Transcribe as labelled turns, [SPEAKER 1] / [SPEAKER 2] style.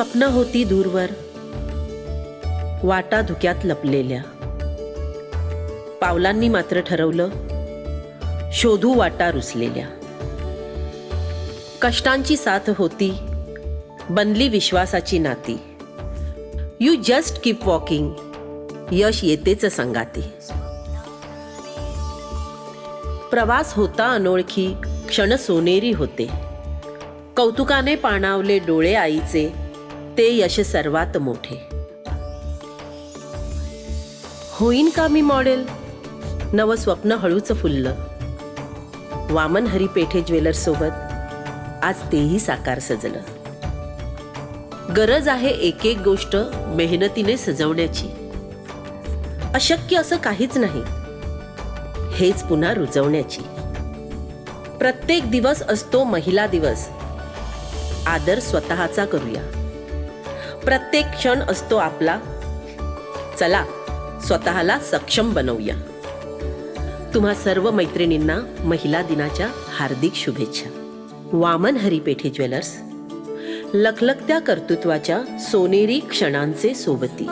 [SPEAKER 1] स्वप्न होती दूरवर, वाटा धुक्यात लपलेल्या. पावलांनी मात्र ठरवलं, शोधू वाटा रुसलेल्या. कष्टांची साथ होती, बनली विश्वासाची नाती. यू जस्ट कीप वॉकिंग, यश येतेच संगाती. प्रवास होता अनोळखी, क्षण सोनेरी होते. कौतुकाने पाणावले डोळे आईचे, ते यश सर्वात मोठे. होईन का मी मॉडेल, नवं स्वप्न हळूच फुललं. वामन हरी पेठे ज्वेलर्स सोबत आज तेही साकार सजलं. गरज आहे एक एक गोष्ट मेहनतीने सजवण्याची. अशक्य असं काहीच नाही, हेच पुन्हा रुजवण्याची. प्रत्येक दिवस असतो महिला दिवस, आदर स्वतःचा करूया. प्रत्येक क्षण असतो आपला, चला स्वतःला सक्षम बनवूया. तुम्हा सर्व मैत्रिणींना महिला दिनाच्या हार्दिक शुभेच्छा. वामन हरी पेठे ज्वेलर्स, लखलखत्या कर्तृत्वाच्या सोनेरी क्षणांचे सोबती.